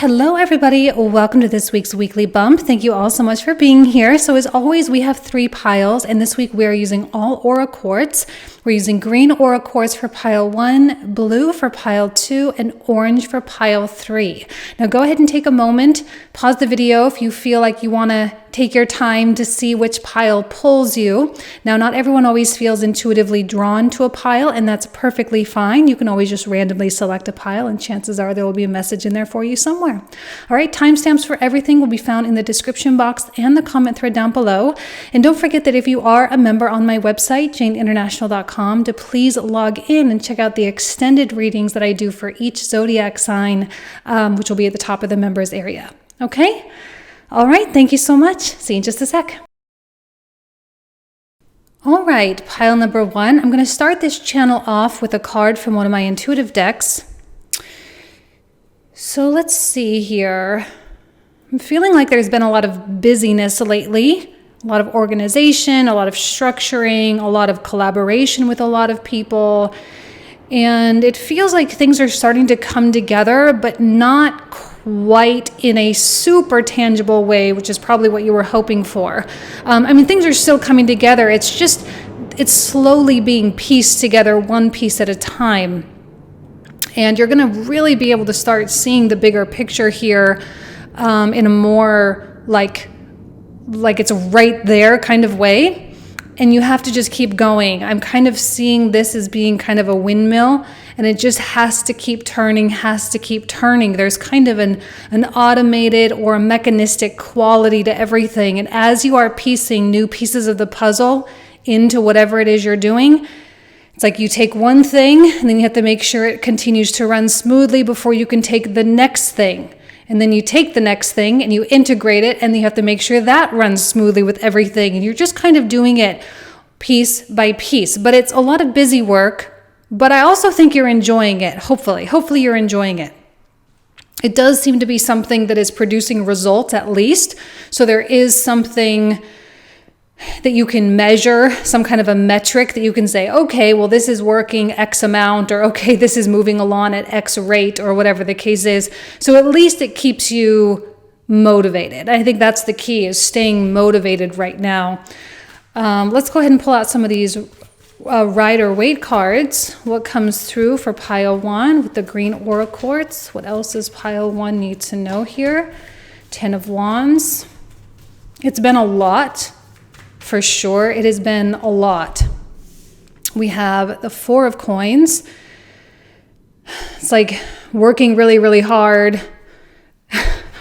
Hello everybody, welcome to this week's weekly bump. Thank you all so much for being here. So as always, we have 3 piles, and this week we are using all Aura Quartz. We're using green Aura Quartz for pile 1, blue for pile 2, and orange for pile 3. Now go ahead and take a moment, pause the video if you feel like you want to take your time to see which pile pulls you. Now, not everyone always feels intuitively drawn to a pile, and that's perfectly fine. You can always just randomly select a pile, and chances are there will be a message in there for you somewhere. All right, timestamps for everything will be found in the description box and the comment thread down below. And don't forget that if you are a member on my website, janeinternational.com, to please log in and check out the extended readings that I do for each zodiac sign, which will be at the top of the members area. Okay? All right, thank you so much. See you in just a sec. All right, pile number 1. I'm going to start this channel off with a card from one of my intuitive decks. So let's see here. I'm feeling like there's been a lot of busyness lately, a lot of organization, a lot of structuring, a lot of collaboration with a lot of people. And it feels like things are starting to come together, but not quite in a super tangible way, which is probably what you were hoping for. Things are still coming together. It's slowly being pieced together, one piece at a time. And you're going to really be able to start seeing the bigger picture here in a more like it's right there kind of way. And you have to just keep going. I'm kind of seeing this as being kind of a windmill, and it just has to keep turning. There's kind of an automated or a mechanistic quality to everything. And as you are piecing new pieces of the puzzle into whatever it is you're doing, it's like you take one thing and then you have to make sure it continues to run smoothly before you can take the next thing. And then you take the next thing and you integrate it, and you have to make sure that runs smoothly with everything. And you're just kind of doing it piece by piece. But it's a lot of busy work, but I also think you're enjoying it. Hopefully you're enjoying it. It does seem to be something that is producing results at least. So there is something that you can measure, some kind of a metric that you can say, okay, well, this is working X amount, or okay, this is moving along at X rate, or whatever the case is. So at least it keeps you motivated. I think that's the key, is staying motivated right now. Let's go ahead and pull out some of these Rider-Waite cards. What comes through for pile 1 with the green Aura Quartz? What else does pile 1 need to know here? 10 of Wands. It's been a lot. For sure, it has been a lot. We have the 4 of Coins. It's like working really, really hard,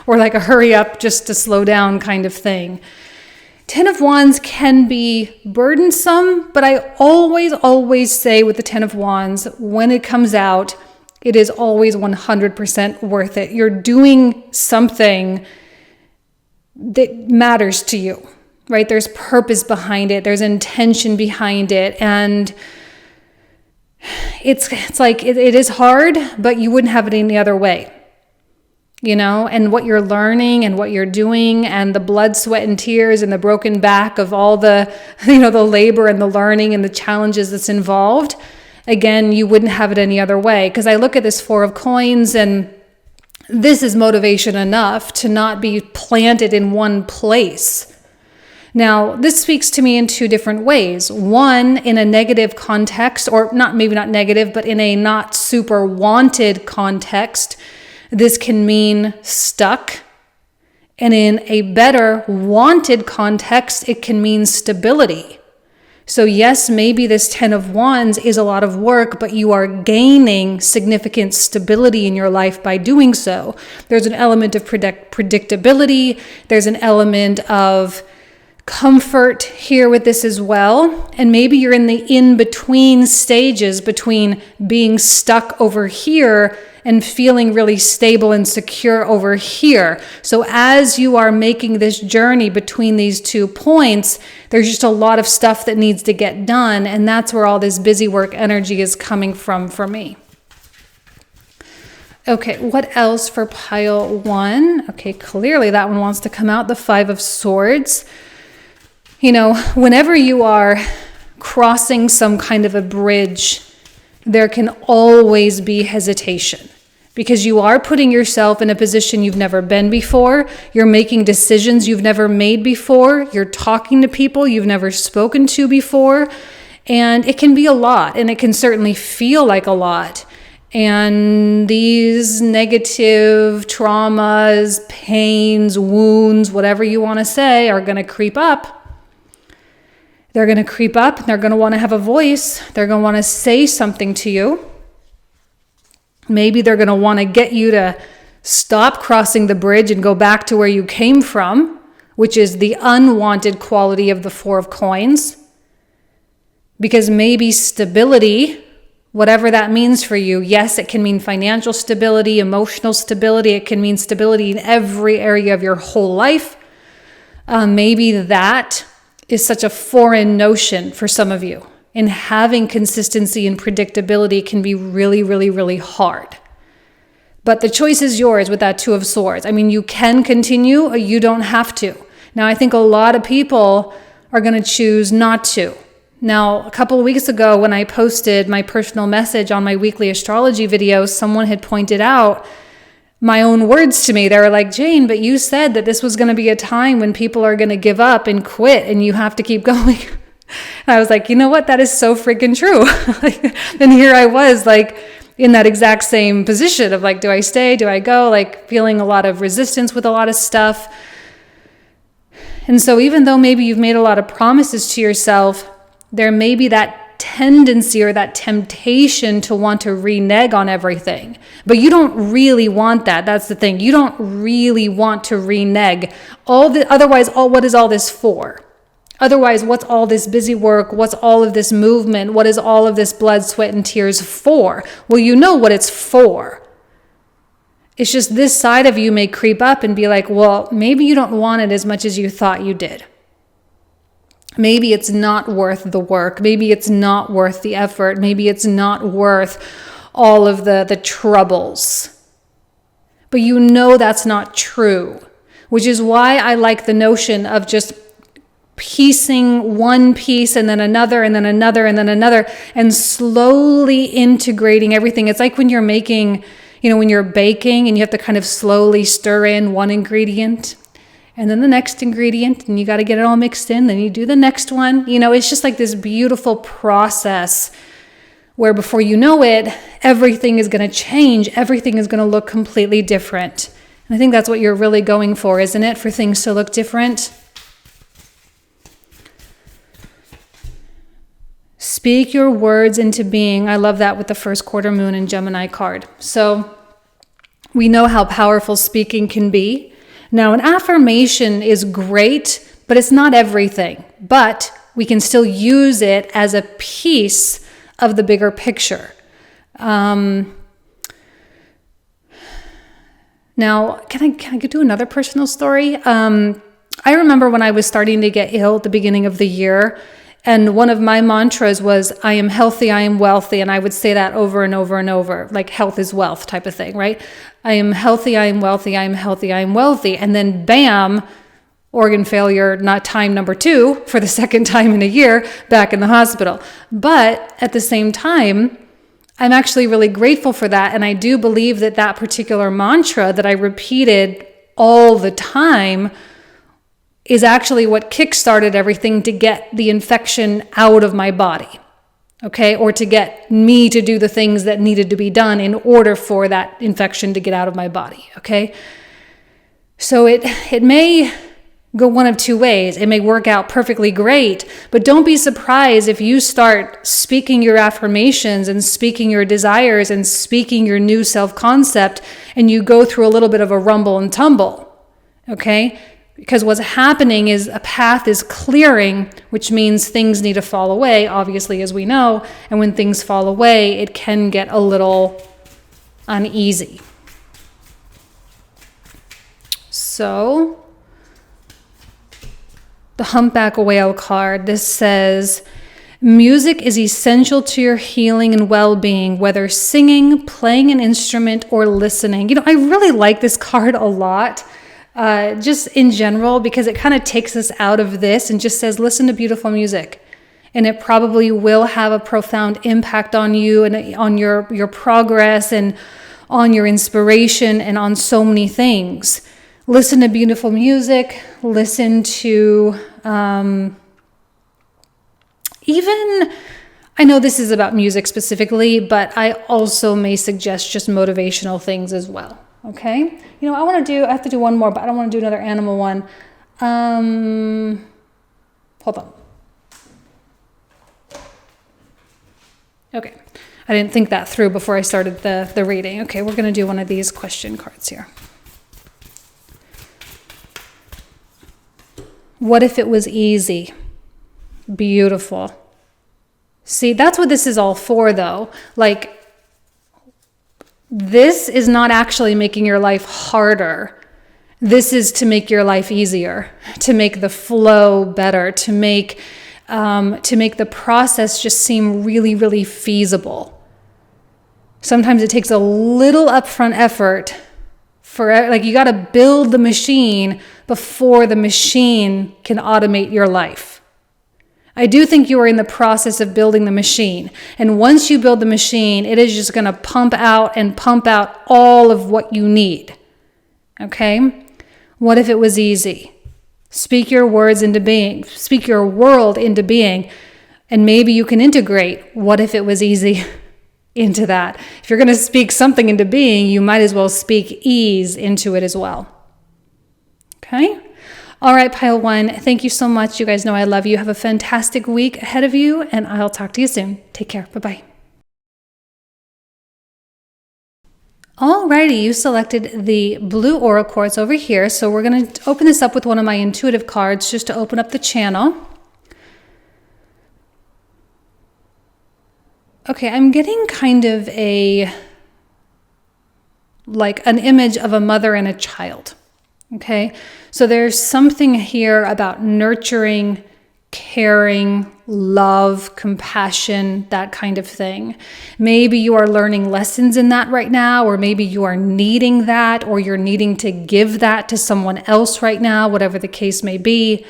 or like a hurry up just to slow down kind of thing. 10 of Wands can be burdensome, but I always say with the 10 of Wands, when it comes out, it is always 100% worth it. You're doing something that matters to you. Right? There's purpose behind it. There's intention behind it. And it's like, it is hard, but you wouldn't have it any other way, and what you're learning and what you're doing, and the blood, sweat, and tears, and the broken back of all the, the labor and the learning and the challenges that's involved. Again, you wouldn't have it any other way. Because I look at this 4 of Coins, and this is motivation enough to not be planted in one place. Now, this speaks to me in 2 different ways. One, in a negative context, or maybe not negative, but in a not super wanted context, this can mean stuck. And in a better wanted context, it can mean stability. So yes, maybe this 10 of Wands is a lot of work, but you are gaining significant stability in your life by doing so. There's an element of predictability. There's an element of comfort here with this as well. And maybe you're in the in-between stages between being stuck over here and feeling really stable and secure over here. So as you are making this journey between these 2 points, there's just a lot of stuff that needs to get done. And that's where all this busy work energy is coming from for me. Okay, what else for pile 1? Okay, clearly that one wants to come out, the 5 of Swords. Whenever you are crossing some kind of a bridge, there can always be hesitation. because you are putting yourself in a position you've never been before. You're making decisions you've never made before. You're talking to people you've never spoken to before. And it can be a lot, and it can certainly feel like a lot. And these negative traumas, pains, wounds, whatever you want to say, are going to creep up. They're going to creep up, and they're going to want to have a voice. They're going to want to say something to you. Maybe they're going to want to get you to stop crossing the bridge and go back to where you came from, which is the unwanted quality of the Four of Coins. Because maybe stability, whatever that means for you, yes, it can mean financial stability, emotional stability. It can mean stability in every area of your whole life. Maybe that is such a foreign notion for some of you. And having consistency and predictability can be really, really, really hard. But the choice is yours with that Two of Swords. I mean, you can continue or you don't have to. Now, I think a lot of people are going to choose not to. Now, a couple of weeks ago when I posted my personal message on my weekly astrology videos, someone had pointed out my own words to me. They were like, Jane, but you said that this was going to be a time when people are going to give up and quit and you have to keep going. And I was like, you know what? That is so freaking true. And here I was like in that exact same position of like, do I stay? Do I go? Like feeling a lot of resistance with a lot of stuff. And so even though maybe you've made a lot of promises to yourself, there may be that tendency or that temptation to want to renege on everything. But you don't really want that. That's the thing. You don't really want to renege. Otherwise, what is all this for? Otherwise, what's all this busy work? What's all of this movement? What is all of this blood, sweat, and tears for? Well, you know what it's for. It's just this side of you may creep up and be like, well, maybe you don't want it as much as you thought you did. Maybe it's not worth the work. Maybe it's not worth the effort. Maybe it's not worth all of the troubles. But you know that's not true, which is why I like the notion of just piecing one piece and then another and then another and then another and slowly integrating everything. It's like when you're making, when you're baking and you have to kind of slowly stir in one ingredient and then the next ingredient and you got to get it all mixed in. Then you do the next one. It's just like this beautiful process where before you know it, everything is going to change. Everything is going to look completely different. And I think that's what you're really going for, isn't it? For things to look different. Speak your words into being. I love that with the first quarter moon and Gemini card. So we know how powerful speaking can be. Now, an affirmation is great, but it's not everything. But we can still use it as a piece of the bigger picture. Now, can I do another personal story? I remember when I was starting to get ill at the beginning of the year, and one of my mantras was, I am healthy, I am wealthy. And I would say that over and over and over, like health is wealth type of thing, right? I am healthy, I am wealthy, I am healthy, I am wealthy. And then bam, organ failure, not time number 2 for the second time in a year, back in the hospital. But at the same time, I'm actually really grateful for that. And I do believe that that particular mantra that I repeated all the time is actually what kickstarted everything to get the infection out of my body, okay? Or to get me to do the things that needed to be done in order for that infection to get out of my body, okay? So it may go one of two ways. It may work out perfectly great, but don't be surprised if you start speaking your affirmations and speaking your desires and speaking your new self-concept and you go through a little bit of a rumble and tumble, okay? Because what's happening is a path is clearing, which means things need to fall away, obviously, as we know. And when things fall away, it can get a little uneasy. So, the Humpback Whale card, this says, music is essential to your healing and well-being, whether singing, playing an instrument, or listening. I really like this card a lot. Just in general, because it kind of takes us out of this and just says, listen to beautiful music. And it probably will have a profound impact on you and on your progress and on your inspiration and on so many things. Listen to beautiful music, listen to even, I know this is about music specifically, but I also may suggest just motivational things as well. Okay? You know, I have to do one more, but I don't want to do another animal one. Hold on. Okay. I didn't think that through before I started the reading. Okay, we're going to do one of these question cards here. What if it was easy? Beautiful. See, that's what this is all for, though. Like, this is not actually making your life harder. This is to make your life easier, to make the flow better, to make the process just seem really, really feasible. Sometimes it takes a little upfront effort you got to build the machine before the machine can automate your life. I do think you are in the process of building the machine. And once you build the machine, it is just going to pump out all of what you need. Okay? What if it was easy? Speak your words into being. Speak your world into being. And maybe you can integrate what if it was easy into that. If you're going to speak something into being, you might as well speak ease into it as well. Okay? All right, pile one. Thank you so much. You guys know I love you. Have a fantastic week ahead of you, and I'll talk to you soon. Take care. Bye-bye. Alrighty, you selected the blue aura quartz over here. So we're going to open this up with one of my intuitive cards just to open up the channel. Okay, I'm getting kind of an image of a mother and a child. Okay, so there's something here about nurturing, caring, love, compassion, that kind of thing. Maybe you are learning lessons in that right now, or maybe you are needing that, or you're needing to give that to someone else right now, whatever the case may be.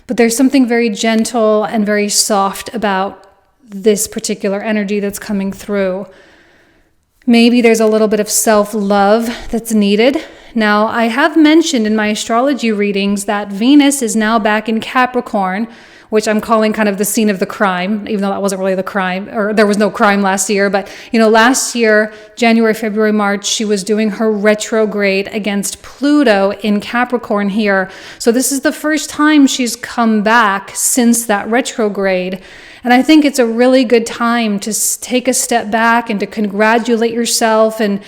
But there's something very gentle and very soft about this particular energy that's coming through. Maybe there's a little bit of self-love that's needed. Now, I have mentioned in my astrology readings that Venus is now back in Capricorn, which I'm calling kind of the scene of the crime, even though that wasn't really the crime, or there was no crime last year. But, last year, January, February, March, she was doing her retrograde against Pluto in Capricorn here. So this is the first time she's come back since that retrograde. And I think it's a really good time to take a step back and to congratulate yourself and,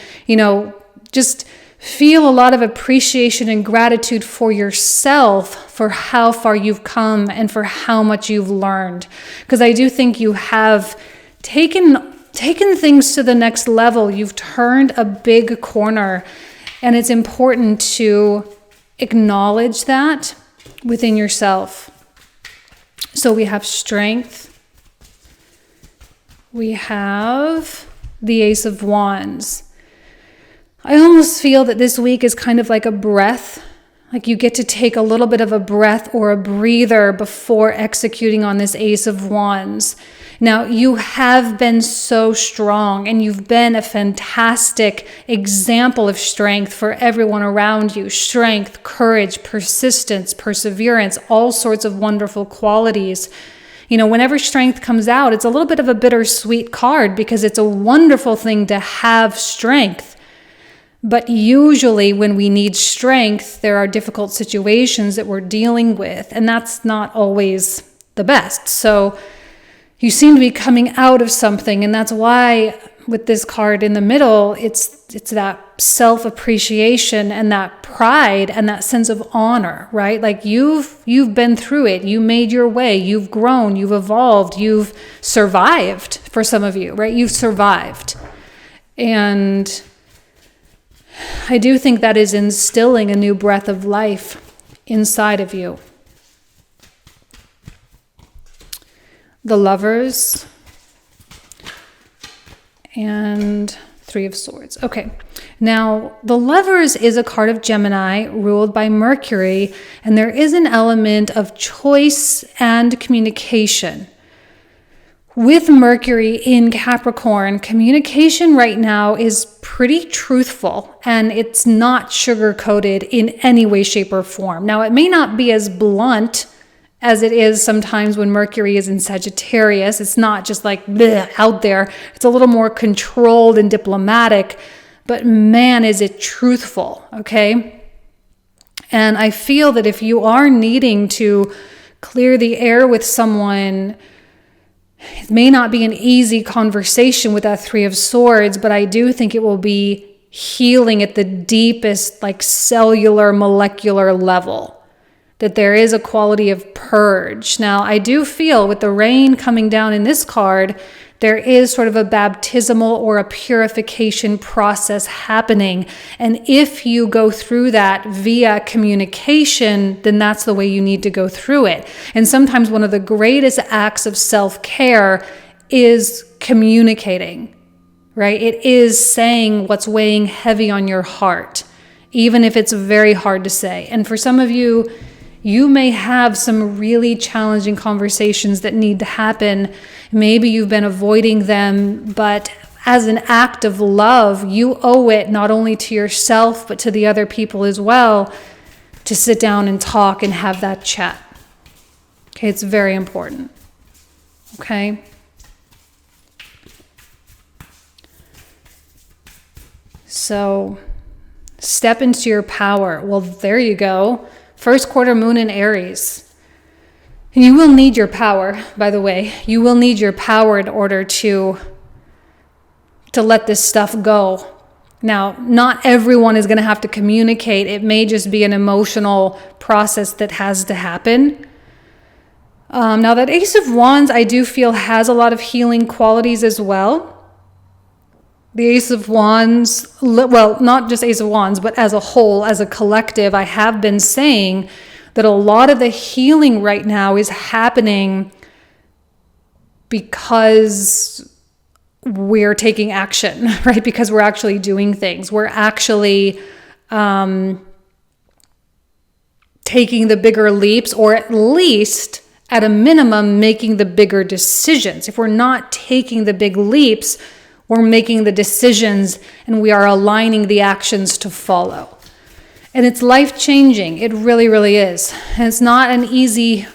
just feel a lot of appreciation and gratitude for yourself for how far you've come and for how much you've learned. Because I do think you have taken things to the next level. You've turned a big corner, and it's important to acknowledge that within yourself. So we have strength. We have the Ace of Wands. I almost feel that this week is kind of like a breath. Like you get to take a little bit of a breath or a breather before executing on this Ace of Wands. Now, you have been so strong, and you've been a fantastic example of strength for everyone around you. Strength, courage, persistence, perseverance, all sorts of wonderful qualities. Whenever strength comes out, it's a little bit of a bittersweet card because it's a wonderful thing to have strength. But usually when we need strength, there are difficult situations that we're dealing with, and that's not always the best. So you seem to be coming out of something, and that's why with this card in the middle, it's that self-appreciation and that pride and that sense of honor, right? Like you've been through it, you made your way, you've grown, you've evolved, you've survived for some of you, right? You've survived. And I do think that is instilling a new breath of life inside of you. The Lovers and Three of Swords. Okay, now the Lovers is a card of Gemini ruled by Mercury, and there is an element of choice and communication. With Mercury in Capricorn, communication right now is pretty truthful and it's not sugar-coated in any way, shape, or form. Now, it may not be as blunt as it is sometimes when Mercury is in Sagittarius. It's not just like bleh, out there. It's a little more controlled and diplomatic, but man, is it truthful, okay? And I feel that if you are needing to clear the air with someone, it may not be an easy conversation with that Three of Swords, but I do think it will be healing at the deepest, like cellular, molecular level. That there is a quality of purge. Now, I do feel with the rain coming down in this card, there is sort of a baptismal or a purification process happening. And if you go through that via communication, then that's the way you need to go through it. And sometimes one of the greatest acts of self-care is communicating, right? It is saying what's weighing heavy on your heart, even if it's very hard to say. And for some of you, you may have some really challenging conversations that need to happen. Maybe you've been avoiding them, but as an act of love, you owe it not only to yourself, but to the other people as well, to sit down and talk and have that chat. Okay, it's very important. Okay? So, step into your power. Well, there you go. First quarter moon in Aries. And you will need your power, by the way. You will need your power in order to let this stuff go. Now, not everyone is going to have to communicate. It may just be an emotional process that has to happen. Now, that Ace of Wands, I do feel has a lot of healing qualities as well. The Ace of Wands, well, not just Ace of Wands, but as a whole, as a collective, I have been saying that a lot of the healing right now is happening because we're taking action, right? Because we're actually doing things. We're actually taking the bigger leaps, or at least, at a minimum, making the bigger decisions. If we're not taking the big leaps, we're making the decisions and we are aligning the actions to follow. And it's life-changing. It really, really is. And it's not an easy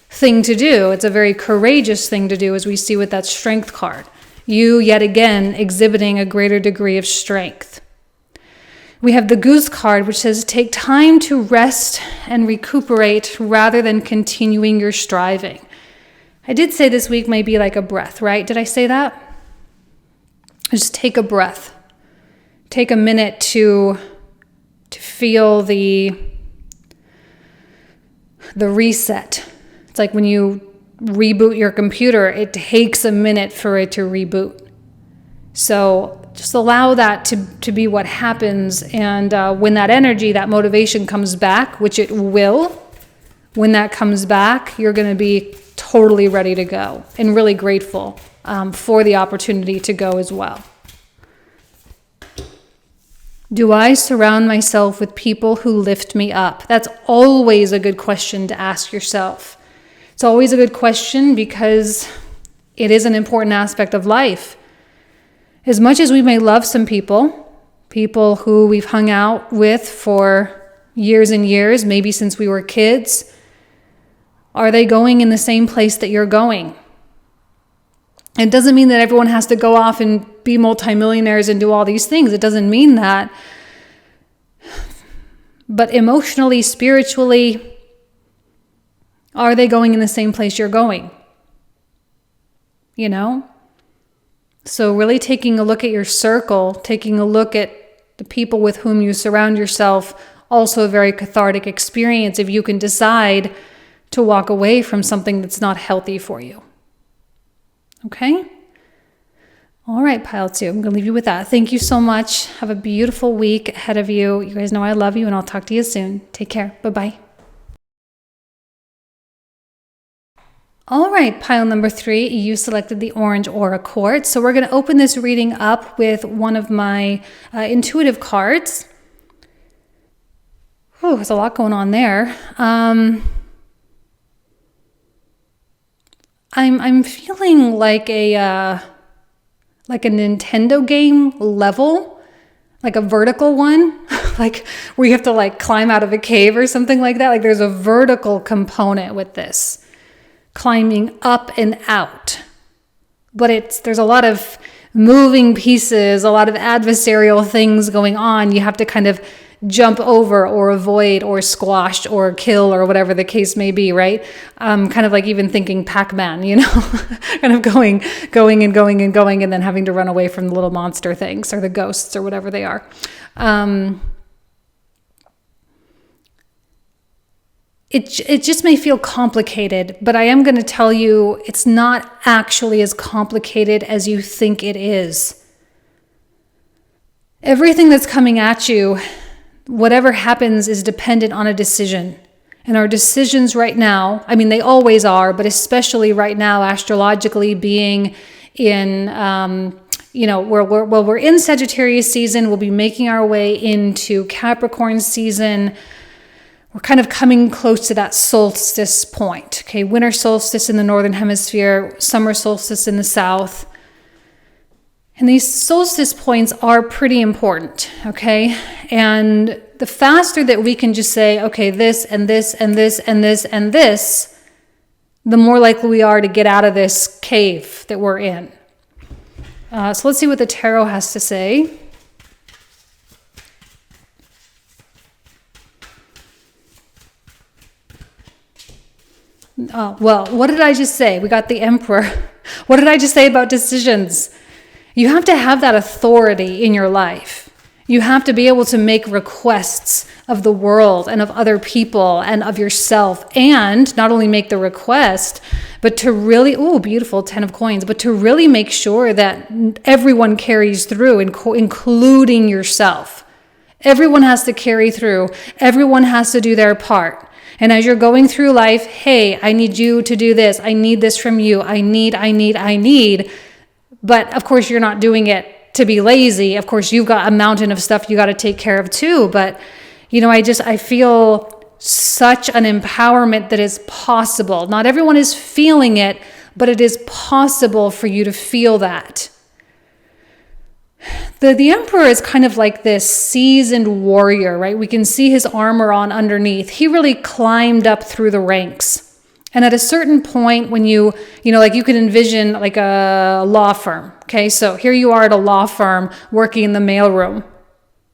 thing to do. It's a very courageous thing to do, as we see with that Strength card. You, yet again, exhibiting a greater degree of strength. We have the Goose card, which says, take time to rest and recuperate rather than continuing your striving. I did say this week might be like a breath, right? Did I say that? Just take a breath. Take a minute to feel the reset. It's like when you reboot your computer, it takes a minute for it to reboot. So just allow that to be what happens. And when that energy, that motivation comes back, which it will, when that comes back, you're going to be totally ready to go and really grateful for the opportunity to go as well. Do I surround myself with people who lift me up? That's always a good question to ask yourself. It's always a good question because it is an important aspect of life. As much as we may love some people who we've hung out with for years and years, maybe since we were kids, are they going in the same place that you're going? It doesn't mean that everyone has to go off and be multimillionaires and do all these things. It doesn't mean that. But emotionally, spiritually, are they going in the same place you're going? You know? So really taking a look at your circle, taking a look at the people with whom you surround yourself, also a very cathartic experience if you can decide to walk away from something that's not healthy for you. Okay? All right, pile 2. I'm going to leave you with that. Thank you so much. Have a beautiful week ahead of you. You guys know I love you, and I'll talk to you soon. Take care. Bye-bye. All right, pile number 3, you selected the orange aura quartz. So we're going to open this reading up with one of my intuitive cards. Oh, there's a lot going on there. I'm feeling like a Nintendo game level, like a vertical one, like where you have to like climb out of a cave or something like that. Like there's a vertical component with this, climbing up and out. But there's a lot of moving pieces, a lot of adversarial things going on. You have to kind of jump over or avoid or squash or kill or whatever the case may be, right? Kind of like even thinking Pac-Man, you know, kind of going and then having to run away from the little monster things or the ghosts or whatever they are. It just may feel complicated, but I am going to tell you it's not actually as complicated as you think it is. Everything that's coming at you, whatever happens, is dependent on a decision. And our decisions right now, I mean, they always are, but especially right now, astrologically being in, we're in Sagittarius season, we'll be making our way into Capricorn season. We're kind of coming close to that solstice point, okay? Winter solstice in the northern hemisphere, summer solstice in the south. And these solstice points are pretty important, okay? And the faster that we can just say, okay, this and this and this and this and this, the more likely we are to get out of this cave that we're in. So let's see what the tarot has to say. Well, what did I just say? We got the Emperor. What did I just say about decisions? You have to have that authority in your life. You have to be able to make requests of the world and of other people and of yourself, and not only make the request, but to really, beautiful 10 of coins, but to really make sure that everyone carries through, including yourself. Everyone has to carry through. Everyone has to do their part. And as you're going through life, hey, I need you to do this. I need this from you. I need. But of course, you're not doing it to be lazy. Of course, you've got a mountain of stuff you got to take care of too. But, I feel such an empowerment that is possible. Not everyone is feeling it, but it is possible for you to feel that. The Emperor is kind of like this seasoned warrior, right? We can see his armor on underneath. He really climbed up through the ranks. And at a certain point when you can envision like a law firm. Okay, so here you are at a law firm working in the mailroom,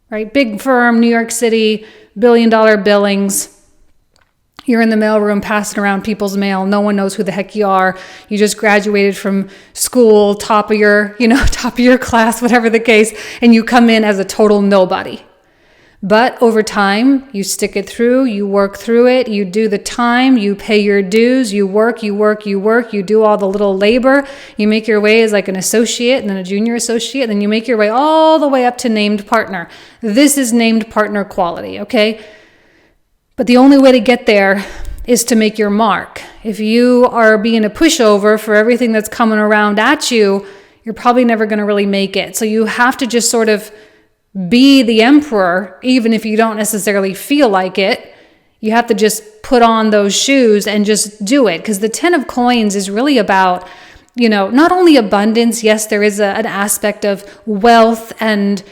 right? Big firm, New York City, billion-dollar billings. You're in the mailroom passing around people's mail. No one knows who the heck you are. You just graduated from school, top of your class, whatever the case, and you come in as a total nobody. But over time, you stick it through, you work through it, you do the time, you pay your dues, you work, you do all the little labor, you make your way as like an associate and then a junior associate, and then you make your way all the way up to named partner. This is named partner quality, okay? But the only way to get there is to make your mark. If you are being a pushover for everything that's coming around at you, you're probably never going to really make it. So you have to just sort of be the Emperor, even if you don't necessarily feel like it. You have to just put on those shoes and just do it. Because the 10 of coins is really about, not only abundance. Yes, there is an aspect of wealth and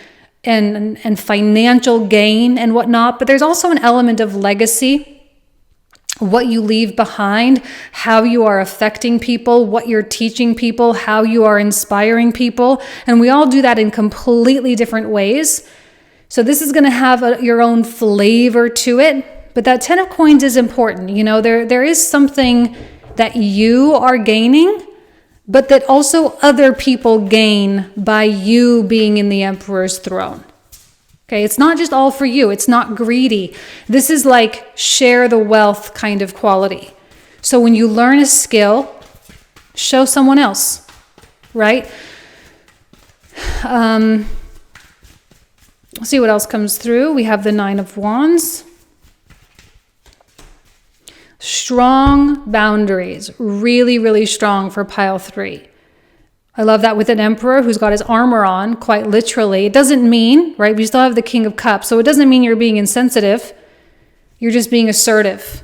financial gain and whatnot, but there's also an element of legacy. What you leave behind, how you are affecting people, what you're teaching people, how you are inspiring people. And we all do that in completely different ways. So this is going to have your own flavor to it. But that 10 of coins is important. There is something that you are gaining, but that also other people gain by you being in the Emperor's throne. Okay, it's not just all for you. It's not greedy. This is like share the wealth kind of quality. So when you learn a skill, show someone else, right? Let's see what else comes through. We have the 9 of Wands. Strong boundaries, really, really strong for pile 3. I love that with an Emperor who's got his armor on, quite literally. It doesn't mean, right, we still have the King of Cups, so it doesn't mean you're being insensitive. You're just being assertive.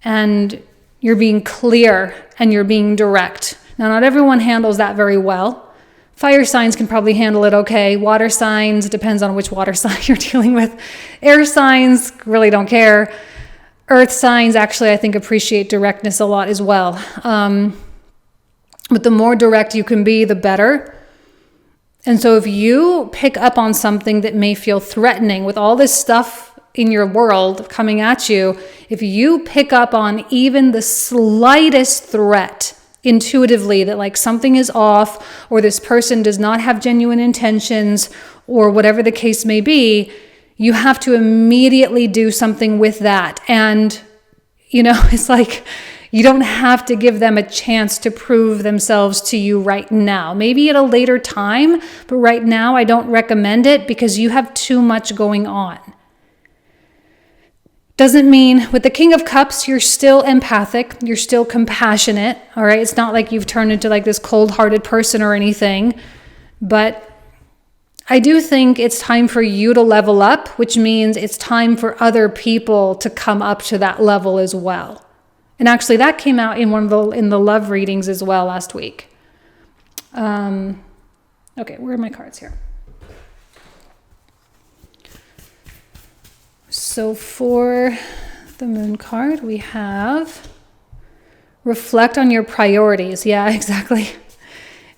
And You're being clear and you're being direct. Now, not everyone handles that very well. Fire signs can probably handle it okay. Water signs, depends on which water sign you're dealing with. Air signs really don't care. Earth signs actually, I think, appreciate directness a lot as well. But the more direct you can be, the better. And so if you pick up on something that may feel threatening with all this stuff in your world coming at you, if you pick up on even the slightest threat intuitively that like something is off or this person does not have genuine intentions or whatever the case may be, you have to immediately do something with that. And, it's like you don't have to give them a chance to prove themselves to you right now. Maybe at a later time, but right now I don't recommend it because you have too much going on. Doesn't mean with the King of Cups, you're still empathic, you're still compassionate, all right? It's not like you've turned into like this cold-hearted person or anything, but I do think it's time for you to level up, which means it's time for other people to come up to that level as well. And actually that came out in in the love readings as well last week. Okay, where are my cards here? So for the moon card, we have reflect on your priorities. Yeah, exactly.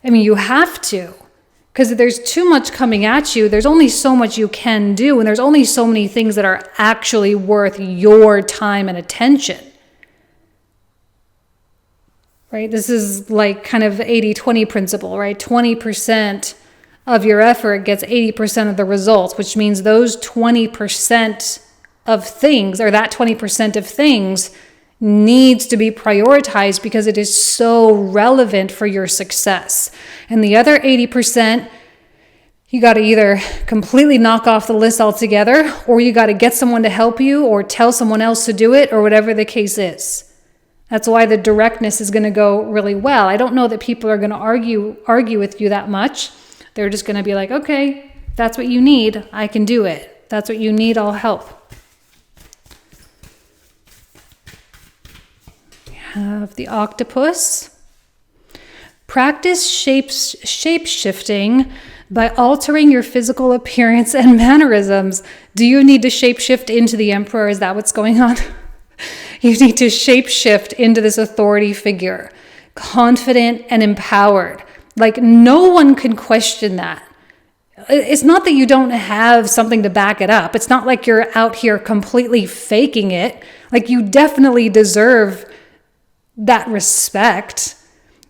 I mean, you have to, because if there's too much coming at you, there's only so much you can do, and there's only so many things that are actually worth your time and attention. Right? This is like kind of 80-20 principle, right? 20% of your effort gets 80% of the results, which means those 20% of things, or that 20% of things, needs to be prioritized because it is so relevant for your success. And the other 80%, you got to either completely knock off the list altogether, or you got to get someone to help you, or tell someone else to do it, or whatever the case is. That's why the directness is going to go really well. I don't know that people are going to argue with you that much. They're just going to be like, okay, that's what you need. I can do it. That's what you need. I'll help. We have the octopus. Practice shape-shifting by altering your physical appearance and mannerisms. Do you need to shape-shift into the emperor? Is that what's going on? You need to shape-shift into this authority figure, confident and empowered. Like no one can question that. It's not that you don't have something to back it up. It's not like you're out here completely faking it. Like you definitely deserve that respect.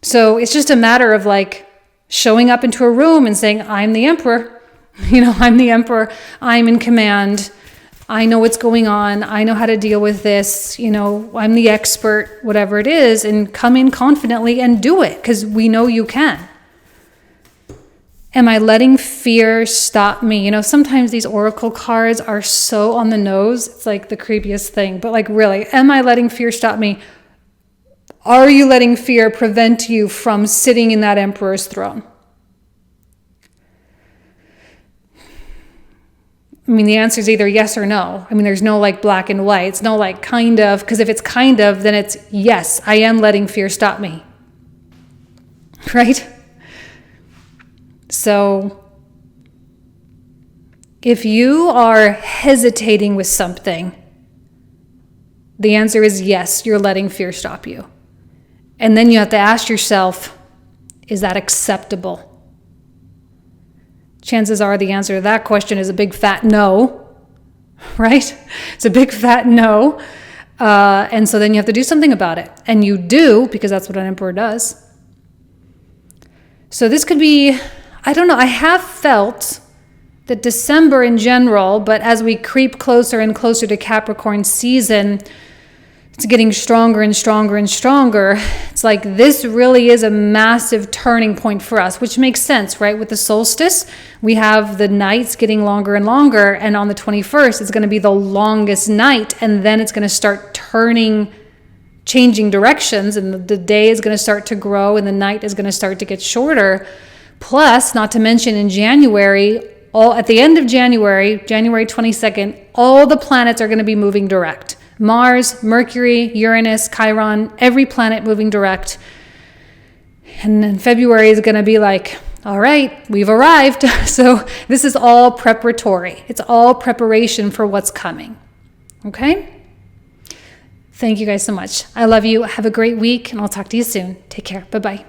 So it's just a matter of like showing up into a room and saying, I'm the emperor. I'm the emperor. I'm in command. I know what's going on. I know how to deal with this. I'm the expert, whatever it is, and come in confidently and do it because we know you can. Am I letting fear stop me? Sometimes these oracle cards are so on the nose. It's like the creepiest thing. But like really, am I letting fear stop me? Are you letting fear prevent you from sitting in that emperor's throne? I mean, the answer is either yes or no. I mean, there's no like black and white. It's no like kind of, because if it's kind of, then it's yes, I am letting fear stop me. Right? So if you are hesitating with something, the answer is yes, you're letting fear stop you. And then you have to ask yourself, is that acceptable? Chances are the answer to that question is a big fat no, right? It's a big fat no. And so then you have to do something about it. And you do, because that's what an emperor does. So this could be, I don't know, I have felt that December in general, but as we creep closer and closer to Capricorn season, it's getting stronger and stronger and stronger. It's like this really is a massive turning point for us, which makes sense, right? With the solstice, we have the nights getting longer and longer, and on the 21st, it's going to be the longest night, and then it's going to start changing directions, and the day is going to start to grow, and the night is going to start to get shorter. Plus, not to mention in January, at the end of January 22nd, all the planets are going to be moving direct. Mars, Mercury, Uranus, Chiron, every planet moving direct. And then February is going to be like, all right, we've arrived. So this is all preparatory. It's all preparation for what's coming. Okay? Thank you guys so much. I love you. Have a great week, and I'll talk to you soon. Take care. Bye-bye.